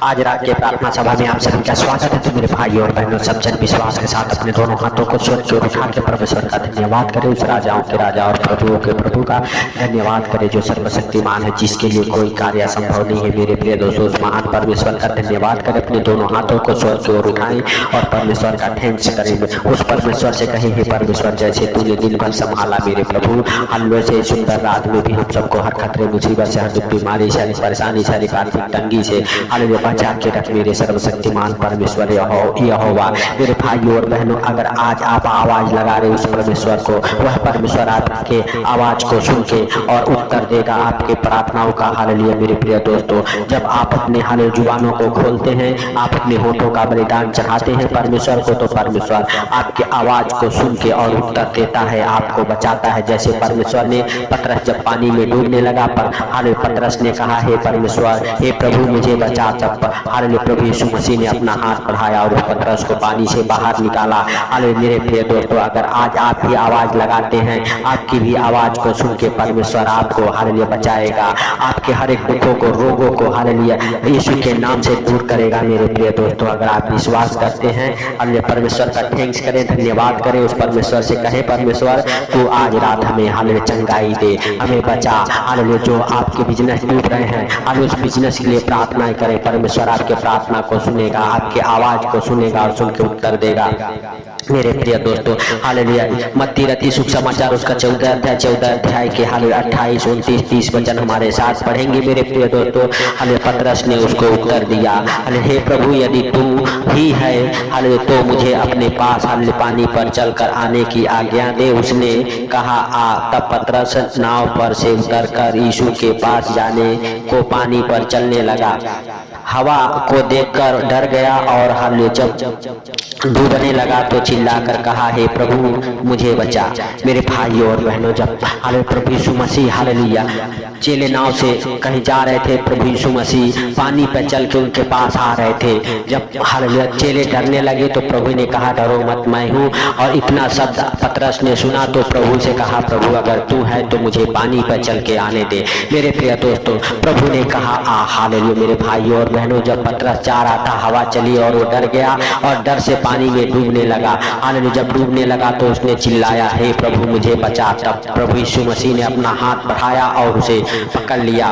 आज रात के प्रार्थना सभा में आप सभी का स्वागत है। तो मेरे भाइयों और बहनों, सब जन विश्वास के साथ अपने दोनों हाथों को स्वर्ग की ओर उठा के परमेश्वर का धन्यवाद करें। उस राजाओं के राजा और प्रभुओं के प्रभु का धन्यवाद करें जो सर्वशक्तिमान है, जिसके लिए कोई कार्य असंभव नहीं है। मेरे प्रिय दोस्तों, उस महान परमेश्वर का धन्यवाद करें। अपने दोनों हाथों को स्वर्ग की ओर उठाएं और परमेश्वर का थैंक्स करें। उस परमेश्वर से कहें, हे परमेश्वर, जैसे तूने दिन भर संभाला मेरे प्रभु, हल्वे से सुंदर रात में भी हम सबको हर खतरे मुसीबत से, हर दुख बीमारी से, हर परेशानी से, हर आर्थिक तंगी से हालेलुया बचा के रख मेरे सर्वशक्तिमान परमेश्वर यहोवा। मेरे भाइयों और बहनों, अगर आज आप आवाज लगा रहे उस परमेश्वर को, वह परमेश्वर आपके आवाज को सुन के और उत्तर देगा आपके प्रार्थनाओं का। हालेलुया मेरे प्रिय दोस्तों, जब आप अपने हाले जुबानों को खोलते हैं, आप अपने होठों का बलिदान चढ़ाते हैं परमेश्वर को, तो परमेश्वर आपके आवाज को सुन के और उत्तर देता है, आपको बचाता है। जैसे परमेश्वर ने पतरस जब पानी में डूबने लगा, पर हाले पतरस ने कहा, हे परमेश्वर, हे प्रभु मुझे बचा। तब हालेलुया प्रभु यीशु मसीह ने अपना हाथ बढ़ाया और उस पतरस को पानी से बाहर निकाला। हालेलुया मेरे प्रिय दोस्तों, अगर आज आप भी आवाज लगाते हैं, आपकी भी आवाज को सुन के परमेश्वर आपको हालेलुया बचाएगा, आपके हर एक दुखों को, रोगों को हालेलुया यीशु के नाम से दूर करेगा। मेरे प्रिय दोस्तों, अगर आप विश्वास करते हैं, हालेलुया परमेश्वर का थैंक्स करें, धन्यवाद करें। उस परमेश्वर से कहें, परमेश्वर तू आज रात हमें हालेलुया चंगाई दे, हमें बचा। हालेलुया जो आपके बिजनेस डूब रहे हैं, हालेलुया उस बिजनेस के लिए प्रार्थना करें। परमेश्वर आपके प्रार्थना को सुनेगा, आपके आवाज को सुनेगा और सुन के उत्तर देगा। मेरे प्रिय दोस्तों, हालेलुया मत्ती रति सुख समाचार उसका 14 अध्याय के हालेलुया 28, 29, 30 वचन हमारे साथ पढ़ेंगे। मेरे प्रिय दोस्तों, हालेलुया पतरस ने उसको उत्तर दिया, हालेलुया हे प्रभु, यदि तू ही है हालेलुया तो मुझे अपने पास हालेलुया पानी पर चलकर आने की आज्ञा दे। उसने कहा आ। तब पतरस नाव पर से उतरकर यीशु के पास जाने को पानी पर चलने लगा। हवा को देखकर डर गया और हालेलुया जब डूबने लगा तो चिल्लाकर कहा, हे प्रभु मुझे बचा। मेरे भाइयों और बहनों, जब हालेलुया प्रभु यीशु मसीह हालेलुया चेले नाव से कहीं जा रहे थे, प्रभु यीशु मसीह पानी पर चल के उनके पास आ रहे थे। जब हालेलुया चेले डरने लगे तो प्रभु ने कहा, डरो मत, मैं हूँ। और इतना शब्द पतरस ने सुना तो प्रभु से कहा, प्रभु अगर तू है तो मुझे पानी पर चल के आने दे। मेरे प्रिय दोस्तों, प्रभु ने कहा आ। हालेलुया मेरे भाइयों और बहनों, जब पतरस जा रहा था, हवा चली और वो डर गया और डर से पानी में डूबने लगा। हालेलुया जब डूबने लगा तो उसने चिल्लाया, हे प्रभु मुझे बचा। तब प्रभु यीशु मसीह ने अपना हाथ बढ़ाया और उसे पकड़ लिया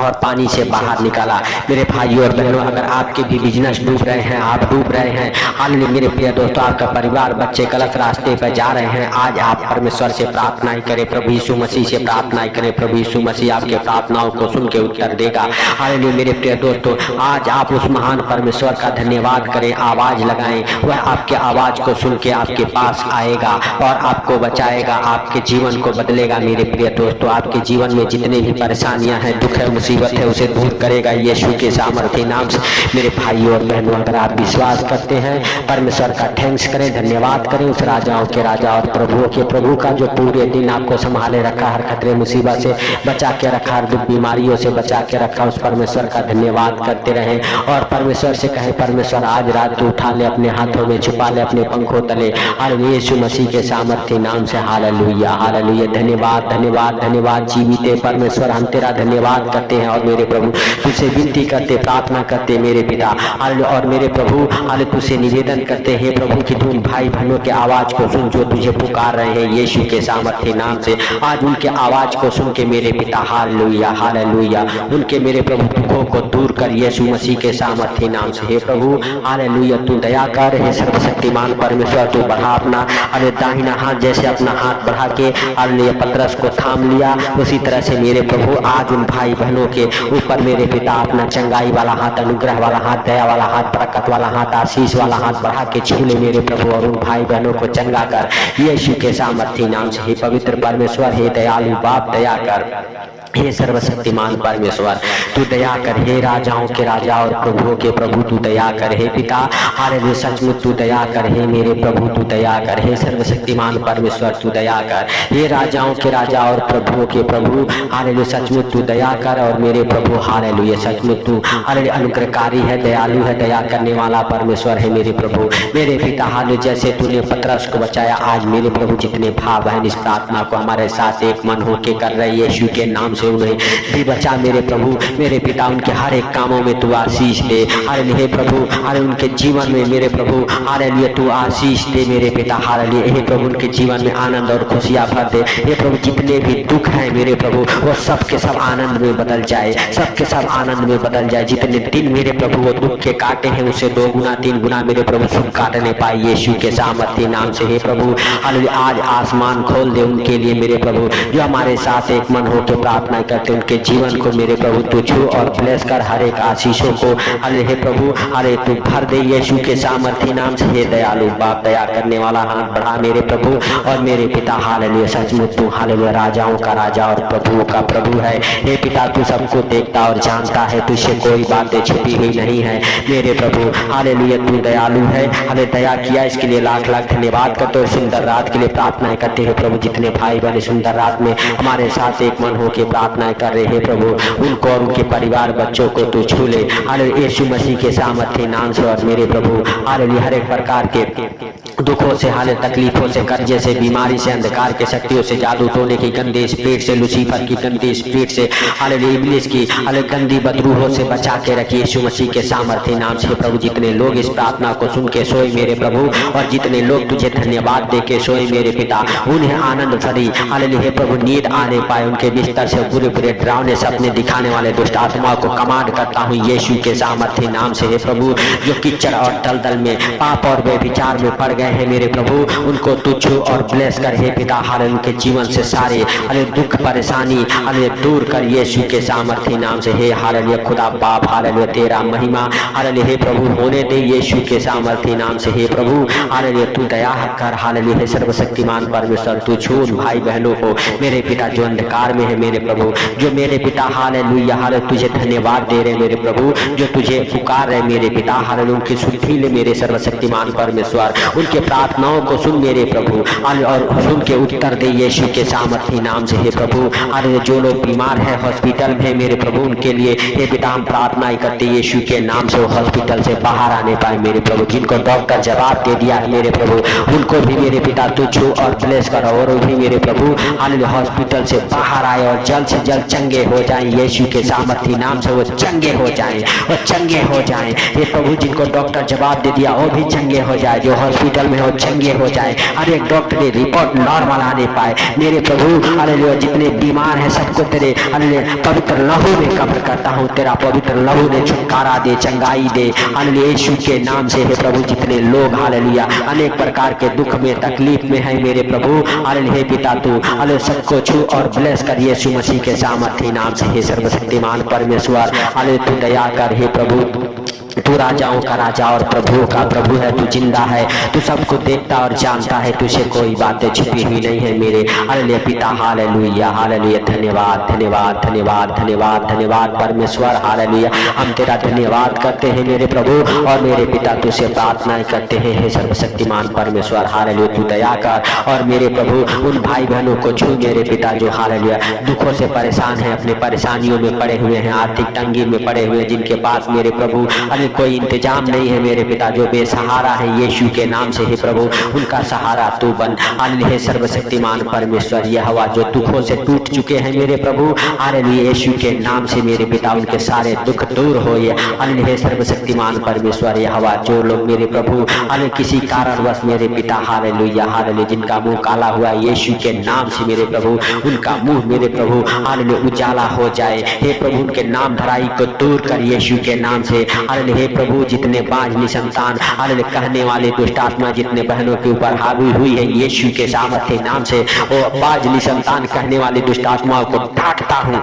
और पानी से बाहर निकाला। मेरे भाइयों और बहनों, अगर आपके भी बिजनेस डूब रहे हैं, आप डूब रहे हैं, हालेलुया मेरे प्रिय दोस्तों, आपका परिवार, बच्चे गलत रास्ते पर जा रहे हैं, आज आप परमेश्वर से प्रार्थनाएं करें, प्रभु यीशु मसीह से प्रार्थनाएं करें। प्रभु यीशु मसीह आपके प्रार्थनाओं को सुन के उत्तर देगा। हालेलुया मेरे प्रिय दोस्तों, आज आप उस महान परमेश्वर का धन्यवाद करें, आवाज लगाएं, वह आपके आवाज को सुन के आपके पास आएगा और आपको बचाएगा, आपके जीवन को बदलेगा। मेरे प्रिय दोस्तों, आपके जीवन में जितने भी परेशानियां हैं, दुख है, मुसीबत है, उसे दूर करेगा यीशु के सामर्थ्य नाम से। मेरे भाइयों और बहनों, अगर आप विश्वास करते हैं, परमेश्वर का थैंक्स करें, धन्यवाद करें उस राजाओं के राजा और प्रभुओं के प्रभु का जो पूरे दिन आपको संभाले रखा, हर खतरे मुसीबत से बचा के रखा, हर दुख बीमारियों से बचा के रखा। उस परमेश्वर का धन्यवाद करते रहें और परमेश्वर से कहें, परमेश्वर आज रात तू उठा ले, अपने हाथों में छुपा ले, अपने पंखों तले, हालेलुया यीशु मसीह के सामर्थ्य नाम से। हालेलुया हालेलुया धन्यवाद धन्यवाद धन्यवाद जीवित परमेश्वर, हम तेरा धन्यवाद करते हैं और मेरे प्रभु तुझसे विनती करते, प्रार्थना करते मेरे पिता, हालेलुया। और मेरे प्रभु हालेलुया तुझसे निवेदन करते हैं प्रभु कि तुम भाई बहनों के आवाज को सुन जो तुझे पुकार रहे हैं यीशु के सामर्थ्य नाम से। आज उनके आवाज को सुन के मेरे पिता, हालेलुया हालेलुया, उनके मेरे प्रभु दुखों को दूर कर यीशु मसीह के सामर्थ्य नाम से। हे प्रभु हालेलुया तू दया कर, हे सर्वशक्तिमान परमेश्वर तू बढ़ा अपना हालेलुया दाहिना हाथ, जैसे अपना हाथ बढ़ा के हालेलुया पतरस को थाम लिया, उसी तरह से मेरे प्रभु आज उन भाई बहनों के ऊपर मेरे पिता अपना चंगाई वाला हाथ, अनुग्रह वाला हाथ, दया वाला हाथ, बरकत वाला हाथ, आशीष वाला हाथ बढ़ा के छू ले मेरे प्रभु और उन भाई बहनों को चंगा कर यीशु के सामर्थ्य नाम से। हे पवित्र परमेश्वर, हे दयालु बाप दया कर, हे सर्वशक्तिमान परमेश्वर तू दया कर, हे राजाओं के राजा और प्रभुओं के प्रभु तू दया कर, हे पिता हालेलुया सचमुच तू दया कर, हे मेरे प्रभु तू दया कर, हे सर्वशक्तिमान परमेश्वर तू दया कर, हे राजाओं के राजा और प्रभुओं के प्रभु हालेलुया सचमुच तू दया कर। और मेरे प्रभु हालेलुया सचमुच तू हालेलुया अनुग्रहकारी है, दयालु है, दया करने वाला परमेश्वर है मेरे प्रभु मेरे पिता। हालेलुया जैसे तूने पतरस को बचाया, आज मेरे प्रभु जितने भाव बहन इस प्रार्थना को हमारे साथ एक मन होके कर रहे यीशु के नाम से से उन्हें भी बचा मेरे प्रभु। मेरे पिता उनके हर एक कामों में तू आशीष दे। हालेलुया प्रभु, हालेलुया उनके जीवन में मेरे प्रभु हालेलुया तू आशीष दे मेरे पिता। हालेलुया हे प्रभु उनके जीवन में आनंद और खुशियाँ भर दे। हे प्रभु जितने भी दुख हैं मेरे प्रभु वो सब के सब आनंद में बदल जाए, सबके सब आनंद में बदल जाए। जितने दिन मेरे प्रभु वो दुख के काटे हैं उसे 2 गुना 3 गुना मेरे प्रभु सुख काटने पाए यीशु के सामर्थ्य नाम से। हे प्रभु हालेलुया आज आसमान खोल दे उनके लिए मेरे प्रभु, जो हमारे साथ एक मन होकर प्रार्थना करते उनके जीवन को मेरे प्रभु तू छू और ब्लेस कर हर एक आशीषों को। हालेलुया हे प्रभु हालेलुया तू भर दे यीशु के सामर्थ्य नाम से। हे दयालु बाप दया करने वाला हाथ बढ़ा मेरे प्रभु और मेरे पिता। हालेलुया सचमुच तू हालेलुया राजाओं का राजा और प्रभुओं का प्रभु है। हे पिता तू सबको देखता और जानता है, तुझसे कोई बातें छुपी हुई नहीं है मेरे प्रभु। हालेलुया तू दयालु है, हमें दया किया इसके लिए लाख लाख धन्यवाद करते और सुंदर रात के लिए प्रार्थनाएं करते हैं प्रभु। जितने भाई बहन सुंदर रात में हमारे साथ एक मन होकर प्रार्थनाएं कर रहे हैं प्रभु, उनको और उनके परिवार बच्चों को तू छू ले हालेलुया यीशु मसीह के सामर्थ्य नाम से। और मेरे प्रभु हालेलुया हर एक प्रकार के दुखों से हालेलुया तकलीफों से कर्जे से बीमारी से अंधकार के शक्तियों से जादू टोने की गंदी स्पिरिट से लूसीफर की गंदी स्पिरिट से हालेलुया इब्लिस की हालेलुया गंदी बदरूहों से बचा के रखिए यीशु मसीह के सामर्थ्य नाम से प्रभु। जितने लोग इस प्रार्थना को सुन के सोए मेरे प्रभु और जितने लोग तुझे धन्यवाद दे के सोए मेरे पिता, उन्हें आनंद भरी हालेलुया हे प्रभु नींद आने पाए। उनके बिस्तर से बुरे बुरे डरावने सपने दिखाने वाले दुष्ट आत्माओं को कमांड करता हूँ यीशु के सामर्थ्य नाम से। हे प्रभु जो कीचड़ और दलदल में पाप और व्यभिचार में पड़ गए हैं मेरे प्रभु, उनको तू छू और ब्लेस कर हे पिता। हालेलुया उनके जीवन से सारे हालेलुया दुख परेशानी हालेलुया दूर कर यीशु के सामर्थ्य नाम से। हे हालेलुया खुदा बाप हालेलुया तेरा महिमा हालेलुया हे प्रभु होने दे यीशु के सामर्थ्य नाम से। हे प्रभु हालेलुया तू दया कर हालेलुया हे सर्वशक्तिमान परमेश्वर तू छू उन भाई बहनों को मेरे पिता जो अंधकार में है मेरे प्रभु, जो मेरे पिता हालेलुया हालेलुया तुझे धन्यवाद दे रहे मेरे प्रभु, जो तुझे पुकार रहे मेरे पिता हालेलुया उनकी सुधि ले मेरे सर्वशक्तिमान परमेश्वर। उनके प्रार्थनाओं को सुन मेरे प्रभु और सुन के उत्तर दे यीशु के सामर्थ्य नाम से। हे प्रभु हालेलुया जो लोग बीमार है हॉस्पिटल में मेरे प्रभु उनके लिए हे पिता हम प्रार्थना करते यीशु के नाम से वो हॉस्पिटल से बाहर आने पाए मेरे प्रभु। जिनको डॉक्टर जवाब दे दिया है मेरे प्रभु उनको भी मेरे पिता तू छू और ब्लेस करो और भी मेरे प्रभु हालेलुया हॉस्पिटल से बाहर आए और जल्द से जल्द चंगे हो जाएं यीशु के सामर्थ्य नाम से। वो चंगे हो जाएं, वो चंगे हो जाएं हे प्रभु। जिनको डॉक्टर जवाब दे दिया वो भी चंगे हो जाए, जो हॉस्पिटल में हो चंगे हो जाए। हर एक डॉक्टर की रिपोर्ट नॉर्मल आने पाए मेरे प्रभु हालेलुया। जितने बीमार है सबको तेरे हालेलुया पवित्र लहू में कब्र करता हूँ, तेरा पवित्र लहू ने छुटकारा दे चंगाई दे हालेलुया यीशु के नाम से। हे प्रभु जितने लोग हालेलुया अनेक प्रकार के दुख में तकलीफ में है मेरे प्रभु हालेलुया हे पिता तू हालेलुया सबको छू और ब्लेस कर यीशु मसीह के सामर्थ्य नाम से। हे सर्वशक्तिमान परमेश्वर हालेलुया तू दया कर हे प्रभु, तू राजाओं का राजा और प्रभुओं का प्रभु है, तू जिंदा है, तू सबको देखता और जानता है, तुझे कोई बातें छिपी हुई नहीं है मेरे हालेलुया पिता। हालेलुया हालेलुया धन्यवाद धन्यवाद धन्यवाद धन्यवाद धन्यवाद परमेश्वर हालेलुया। हम तेरा धन्यवाद करते हैं मेरे प्रभु और मेरे पिता तुझसे प्रार्थनाएं करते हैं हे सर्वशक्तिमान परमेश्वर हालेलुया। तू दया कर और मेरे प्रभु उन भाई बहनों को छू मेरे पिता जो हालेलुया दुखों से परेशान है, अपने परेशानियों में पड़े हुए हैं, आर्थिक तंगी में पड़े हुए, जिनके पास मेरे प्रभु कोई इंतजाम नहीं है मेरे पिता, जो बेसहारा है यीशु के नाम से। हे प्रभु उनका सहारा तू बन हालेलुया सर्वशक्तिमान परमेश्वर। यह हवा जो दुखों से टूट चुके हैं मेरे प्रभु हालेलुया यीशु के नाम से मेरे पिता उनके सारे दुख दूर हो हालेलुया सर्वशक्तिमान परमेश्वर। यह हवा जो लोग मेरे प्रभु हालेलुया किसी कारणवश मेरे पिता हालेलुया हालेलुया जिनका मुंह काला हुआ यीशु के नाम से मेरे प्रभु उनका मुंह मेरे प्रभु हालेलुया उजाला हो जाए। हे प्रभु उनके नाम धराई को दूर कर यीशु के नाम से हालेलुया। हे प्रभु जितने बांझ निसंतान हालेलुया कहने वाले दुष्ट आत्मा जितने बहनों के ऊपर हावी हुई है यीशु के सामर्थ्य नाम से, वो बांझ निसंतान कहने वाले दुष्ट आत्माओं को डांटता हूँ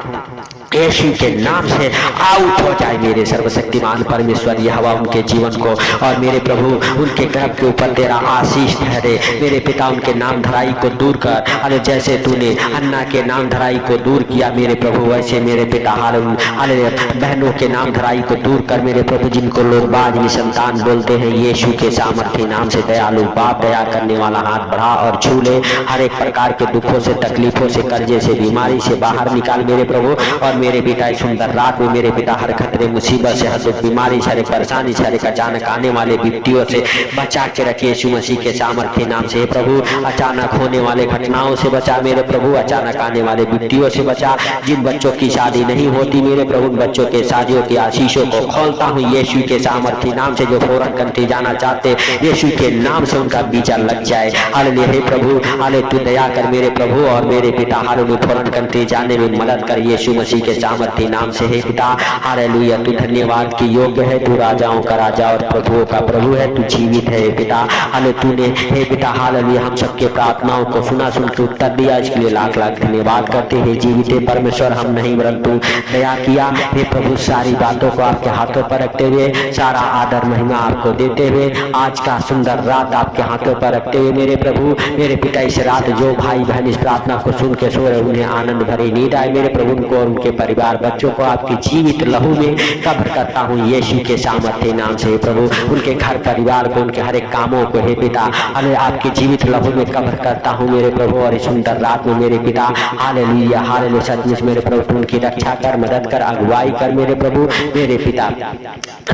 यीशु के नाम से आउट हो जाए मेरे सर्वशक्तिमान परमेश्वर। यह हवा उनके जीवन को और मेरे प्रभु उनके गर्भ के ऊपर तेरा आशीष ठहरे मेरे पिता। उनके नाम धराई को दूर कर अरे जैसे तूने अन्ना के नाम धराई को दूर किया मेरे प्रभु, वैसे मेरे पिता हालेलुया बहनों के नाम धराई को दूर कर मेरे प्रभु। जिनको लोग बाज निसंतान बोलते हैं यीशु के सामर्थ्य नाम से दयालु बाप दया करने वाला हाथ बढ़ा और छू ले। हर एक प्रकार के दुखों से तकलीफों से कर्जे से बीमारी से बाहर निकाल मेरे प्रभु और मेरे पिता इस सुंदर रात में मेरे पिता हर खतरे मुसीबत से, हर दुख बीमारी से, हर परेशानी से, हर एक अचानक आने वाले विपत्तियों से बचा के रखिए यीशु मसीह के सामर्थ्य नाम से। प्रभु अचानक होने वाले घटनाओं से बचा मेरे प्रभु, अचानक आने वाले विपत्तियों से बचा। जिन बच्चों की शादी नहीं होती मेरे प्रभु, बच्चों के शादियों की आशीषों को खोलता हूँ यीशु के सामर्थ्य नाम से। जो फौरन कंट्री जाना चाहते यीशु के नाम से उनका बीजा लग जाए। हालेलुया। हे प्रभु, हाले तू दया कर मेरे प्रभु और मेरे पिता, हालेलुया फौरन कंट्री जाने में मदद कर यीशु मसीह के सामर्थ्य नाम से। हे पिता हालेलुया, तू धन्यवाद की योग्य है, तू राजाओं का राजा और प्रभुओं का प्रभु है, तू जीवित है। पिता हाले तूने हे पिता हालेलुया हम सबके प्रार्थनाओं को सुना, सुन के उत्तर दिया, इसके लिए लाख लाख धन्यवाद करते हैं। जीवित परमेश्वर हम नहीं परंतु दया किया। हे प्रभु सारी बातों को आपके हाथों पर रखते हुए, सारा आदर महिमा आपको देते हुए, आज का सुंदर रात आपके हाथों पर रखते हुए मेरे प्रभु मेरे पिता इस रात जो भाई बहन इस प्रार्थना को सुन के सो रहे उन्हें आनंद भरी नींद आए मेरे प्रभु, उनको और उनके परिवार बच्चों को आपकी जीवित लहू में कब्र करता हूँ यीशु के सामर्थ्य नाम से। प्रभु उनके घर परिवार को, उनके हर एक कामों को हे पिता हाले आपके जीवित लहू में कब्र करता हूँ मेरे प्रभु। और इस सुंदर रात में मेरे पिता हालेलुया हालेलुया सचमुच मेरे प्रभु उनकी रक्षा कर, मदद कर, अगुवाई कर मेरे प्रभु मेरे पिता।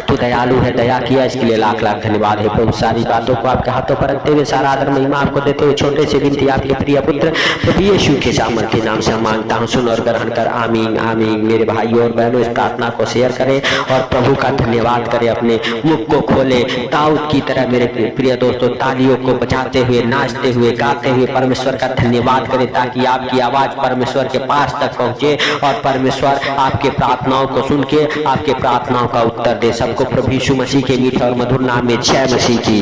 तू दयालु है, दया किया, इसके लिए लाख लाख धन्यवाद है प्रभु। सारी बातों को आपके हाथों पर रखते हुए, सारा आदर महिमा आपको देते हुए, छोटे से विनती आपके प्रिय पुत्र प्रभु यीशु के सामर्थ्य नाम से मांगता हूँ, सुन और ग्रहण कर। आमीन आमीन। मेरे भाइयों और बहनों इस प्रार्थना को शेयर करें और प्रभु का धन्यवाद करें, अपने मुख को खोले दाऊद की तरह मेरे प्रिय दोस्तों, तालियों को बजाते हुए, नाचते हुए, गाते हुए परमेश्वर का धन्यवाद करें, ताकि आपकी आवाज परमेश्वर के पास तक पहुंचे और परमेश्वर आपके प्रार्थनाओं को सुन के आपके प्रार्थनाओं का उत्तर दे। सबको प्रभु यीशु मसीह के मीठे और मधुर नाम में जय मसीह की।